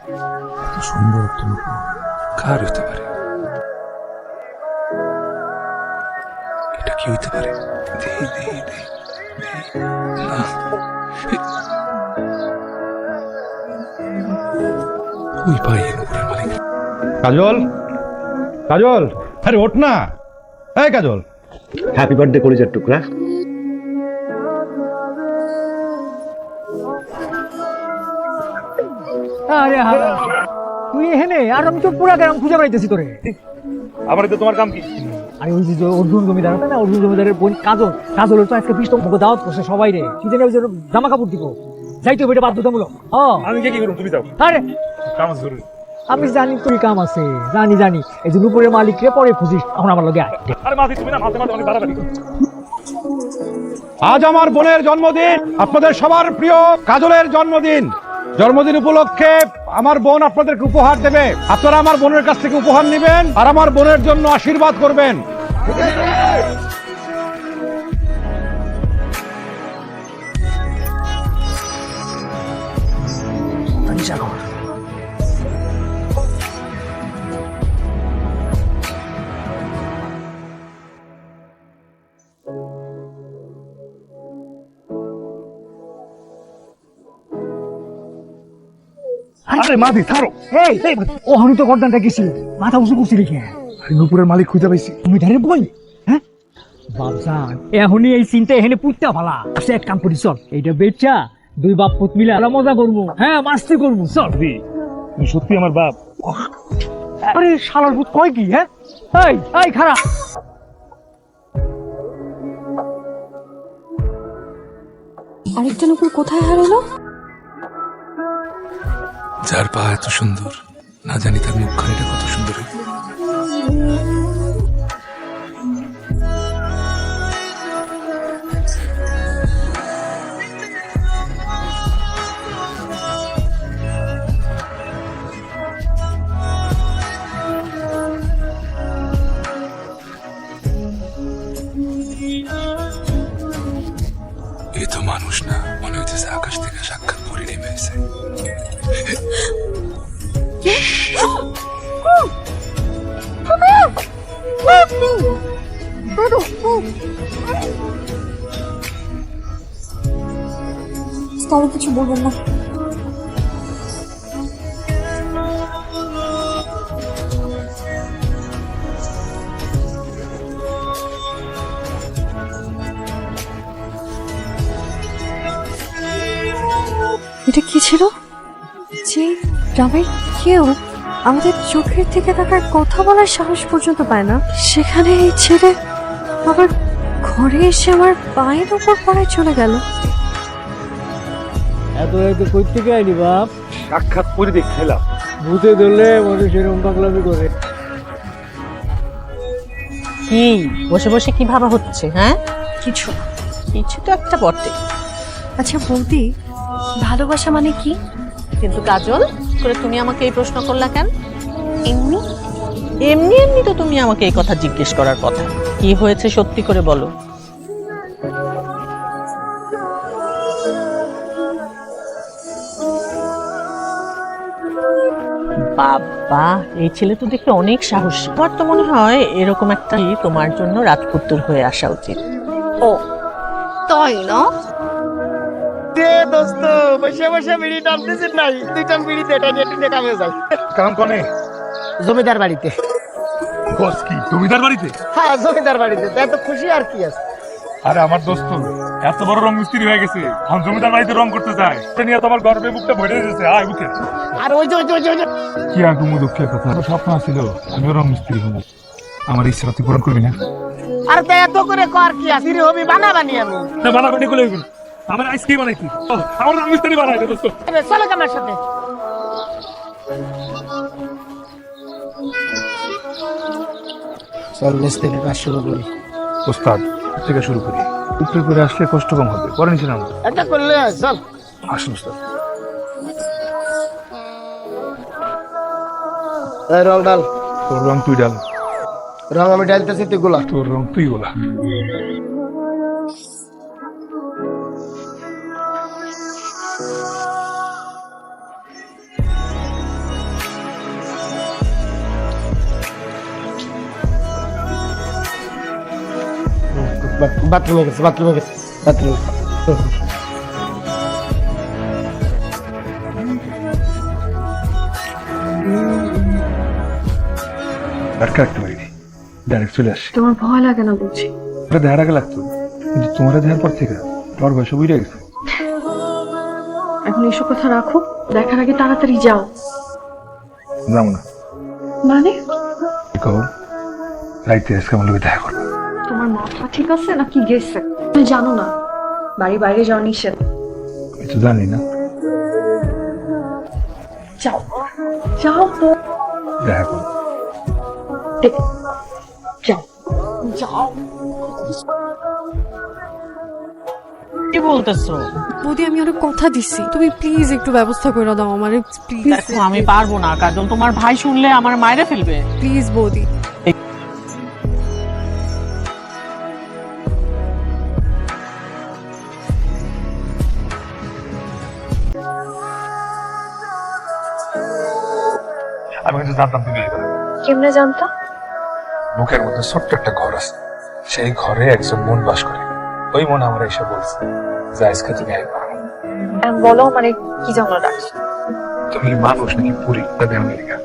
সুন্দর একটা নূপুর কার হইতে পারে? এটা কি হইতে পারে? দেই দেই দেই দেই না, ওই পাই নূপুরের মালিক। কাজল, কাজল, আরে ওঠ না। এই কাজল, হ্যাপি বার্থডে কলিজার টুকরা। আরে হারাম, তুই এখানে আর আমি তো পুরা গ্রাম খুঁজে বেড়াইতেছি তোরে। আমার তো তোমার কাম কি? আরে ওই যে অর্জুন জমিদার আছে না, অর্জুন জমিদারের বোন কাজল, কাজলের তো আজকে পিস্তল মুখে দাওয়াত করছে সবাই রে। কি জানি ওই যে জামা কাপড় দিব, যাইতে হবে, এটা বাধ্যতামূলক। আমি কি করব? তুমি যাও। আরে কাম আছে জরুরি। আমি জানি তুই কাম আছে, জানি জানি। এই যে উপরের মালিক রে পরে খুঁজিস, এখন আমার লগে আয়। আরে মাফি, তুমি না মাঝে মাঝে অনেক বাড়াবাড়ি। আজ আমার বোনের জন্মদিন, আপনাদের সবার প্রিয় কাজলের জন্মদিন। জন্মদিন উপলক্ষে আমার বোন আপনাদেরকে উপহার দেবে। আপনারা আমার বোনের কাছ থেকে উপহার নেবেন আর আমার বোনের জন্য আশীর্বাদ করবেন। আরে মাদি ছাড়ো। এই ও আমি তো গর্দানটা গেছিল, মাথা উঁচু করছি রেখে। নূপুরের মালিক খুঁজে পাইছি। তুমি ধারে বই, হ্যাঁ বাবজান, এখনই এই চিন্তা এখানে পুঁততে ভালা। সে এক কাম করি, চল এইটা বেচা দুই বাপ পুত মিলে আমরা মজা করবো। হ্যাঁ, মাস্তি করবো, চল। তুমি সত্যি আমার বাপ? আরে শালার ভূত কয় কি? হ্যাঁ, এই এই খারাপ। আরেকটা নূপুর কোথায় হারালো? যার পা এত সুন্দর, না জানি তার মুখখানিটা কত সুন্দর হইবে। এ তো মানুষ না, মনে হইতেছে আকাশ থেকে সাক্ষাৎ পরে নেমে এসে। তবে কিছু বলবেন না। এটা কি ছিল? যে গ্রামের কেউ আমাদের চোখের থেকে তাকার কথা বলার সাহস পর্যন্ত পায় না, সেখানে এই ছেলে আবার ঘরে এসে আমার পায়ের উপর পড়ায় চলে গেল। এত এত কই থেকে আইনি বাপ? সাক্ষাৎ পরে দেখলাম। ভূতে ধরলে মানুষ এরকম পাগলামি করে। কি বসে বসে কি ভাবা হচ্ছে? হ্যাঁ, কিছু না। কিছু তো একটা বটে। আচ্ছা বৌদি, ভালোবাসা মানে কি? কিন্তু কাজল করে তুমি আমাকে এই প্রশ্ন করলা কেন? এমনি এমনি এমনি তো তুমি আমাকে এই কথা জিজ্ঞেস করার কথা। কি হয়েছে সত্যি করে বলো। বাবা, এই ছেলে তো দেখে অনেক সাহসী। আমার তো মনে হয় এরকম একটা তোমার জন্য রাজপুত্র হয়ে আসা উচিত। ও তাই না? দোস্ত বসে বসে বিড়ি টানতেছিস নাই? দুইটা বিড়ি দেটা নিয়ে কামে যাই। কারণ কনে? জমিদার বাড়িতে। বস কি জমিদার বাড়িতে? হ্যাঁ, জমিদার বাড়িতে। এত খুশি আর কি আছে? আরে আমার দোস্ত এত বড় রং মিস্ত্রি হয়ে গেছে, এখন জমিদার বাড়িতে রং করতে যায়। এটা নিয়ে তোমার গর্বে বুকটা ভরে গেছে। আয় বুকে। আর ওই যে কি আর তুমি দুঃখের কথা, স্বপ্ন ছিল আমিও রং মিস্ত্রি হবো। আমার ইচ্ছা তুই পূরণ করবি না? আর তা এত করে কর কি আছে? হবি বানাবানি আমি। না বানাবানি করলে হইব না। আমার আইসক্রিম বানাইছি, আমার রং মিস্ত্রি বানাই দে দোস্ত। চলো আমার সাথে। চল মিস্ত্রি কাজ শুরু করি। ওস্তাদ থেকে শুরু করি। উপরে করে আসলে কষ্ট কম হবে, পরে নিচে নামবো। এটা করলে চল। আসুন ওস্তাদ। রং ডাল। তোর রং তুই ডাল। রং আমি ডালতেছি, তুই গোলা। তোর রং তুই গোলা। বাথরুমে গেছে বাথরুমে আটকা রাখতে পারিনি, ডাইরেক্ট চলে আসছি। তোমার ভয় লাগে না বুঝি? ওটা দেখার আগে লাগতো, কিন্তু তোমার দেখার পর থেকে তোমার বয়স বুঝে গেছে। এখন এসব কথা রাখো, দেখার আগে তাড়াতাড়ি যাও। যাবো না। মানে কও রাইতে আজকে আমার লোকে দেখা করবে। তোমার মাথা ঠিক আছে নাকি গেছে? তুমি জানো না বাড়ি বাইরে যাওয়া নিষেধ। আমি তো জানি না। যাও যাও তো, দেখা করবো। যাও যাও। কি বলতেছো? বৌদি আমি অনেক কথা দিছি, তুমি প্লিজ একটু ব্যবস্থা করে দাও আমারে প্লিজ। দেখো আমি পারবো না কাজল, তোমার ভাই শুনলে আমার মায়েরা ফেলবে। প্লিজ বৌদি। আমি কিন্তু জানতাম তুমি এই কথা। কেমনে জানতা? বুকের মধ্যে ছোট্ট একটা ঘর আছে, সেই ঘরে একজন মন বাস করে। ওই মন আমার এসে বলছে যে আজকে তুমি আইবা। বলো মানে কি জন্য ডাকছো? তুমি কি মানুষ নাকি পুরী? আমেরিকা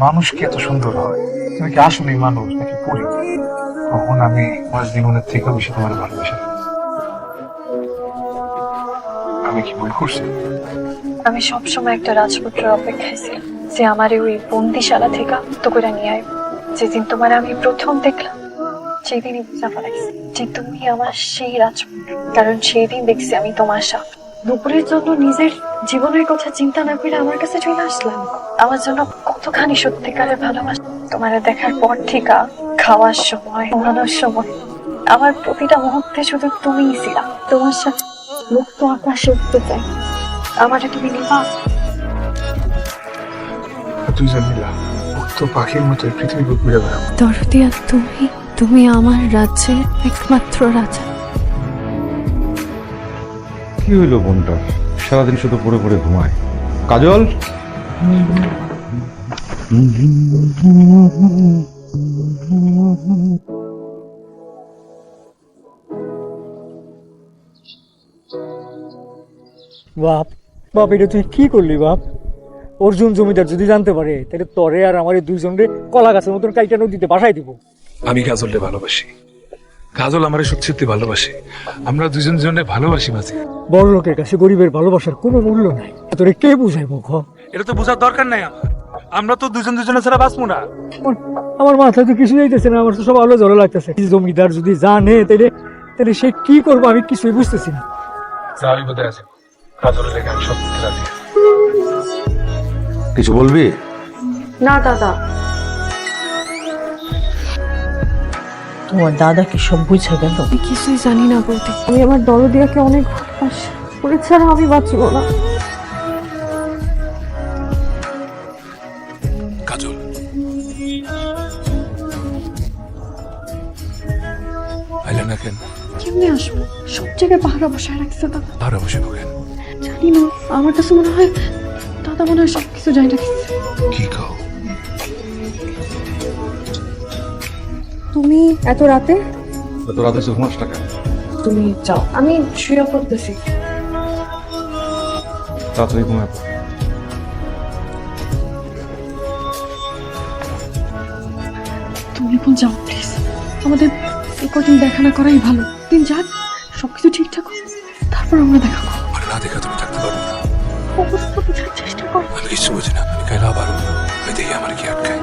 মানুষ কি এত সুন্দর হয়? তুমি কি আসলে মানুষ নাকি পুরী? কখন আমি আমার জীবনের থেকে বেশি তোমার ভালোবাসি? আমি কি ভুল করছি? আমি সবসময় একটা রাজপুত্রের অপেক্ষায় ছিলাম যে আমার ওই বন্দিশালা থেকে তো করে নিয়ে আইব। যেদিন তোমার আমি প্রথম দেখলাম সেদিনই বুঝা পারাইছি যে তুমি আমার সেই রাজপুত্র। কারণ সেই দিন দেখছি আমি তোমার সাথে দুপুরের জন্য নিজের জীবনের কথা চিন্তা না করে আমার কাছে চলে আসলাম। আমার জন্য কতখানি সত্যিকারের ভালোবাসা। তোমার দেখার পর থেকে খাওয়ার সময়, ঘুমানোর সময় আমার প্রতিটা মুহূর্তে শুধু তুমিই ছিলাম। তোমার সাথে মুক্ত আকাশে উঠতে চাই। আমারে তুমি নিবা? দুইজন মিলা মুক্ত পাখির মতো এই পৃথিবী ঘুরে বেড়াবো। দরদিয়া তুমি আমার রাজ্যের একমাত্র রাজা। কি হইলো বোনটা? সারাদিন শুধু পড়ে পড়ে ঘুমায়। কাজল, বাপ বাপ, এটা তুই কি করলি বাপ? অর্জুন জমিদার যদি জানতে পারে তাহলে তরে আর আমার দুইজনরে কলা গাছের মতন কাইটা নদীতে বাসায় দিব। আমি কাজলকে ভালোবাসি, কাজল আমার সত্যি ভালোবাসি। আমরা দুজন দুজনে ভালোবাসি মাঝে। বড় লোকের কাছে গরিবের ভালোবাসার কোনো মূল্য নাই। তোরে কে বুঝাইব? এটা তো বোঝার দরকার নাই আমার। আমরা তো দুজন দুজনে ছাড়া বাঁচবো না। আমার মাথায় তো কিছু যাইতেছে না, আমার তো সব আলো জলে লাগতেছে। জমিদার যদি জানে তাহলে সে কি করবো আমি কিছুই বুঝতেছি না। আমি বোধহয় আছি কাজলের লেগে আমি সব করতে রাজি। কিছু বলবি? না দাদা, তোমার দাদা কি সব বুঝে গেল? আমি কিছুই জানি না বলতে। আমি আমার দরদিয়াকে অনেক ভালোবাসি, ওরে ছাড়া আমি বাঁচবো না। কাজল আইলে না কেন? কেমনে আসবো? সব জায়গায় পাহারা বসায় রাখছে দাদা। আর বসে কেন? জানি না, আমার কাছে মনে হয় দাদা মনে হয় সবকিছু জানি রাখছে। কি খাও? তুমি এত রাতে? এত রাতে ঘুমাস টাকা? তুমি যাও, আমি শুয়ে পড়তেছি। তাড়াতাড়ি ঘুমায়। তুমি এখন যাও প্লিজ, আমাদের এই কদিন দেখা না করাই ভালো। দিন যাক, সবকিছু ঠিকঠাক হোক, তারপর আমরা দেখা করবো। আর না দেখা তুমি থাকতে পারবে না। অবস্থা বোঝার চেষ্টা করো। আমি কিছু বুঝি না। আমি কাইলে আবার দেখি আমার কি আটকায়।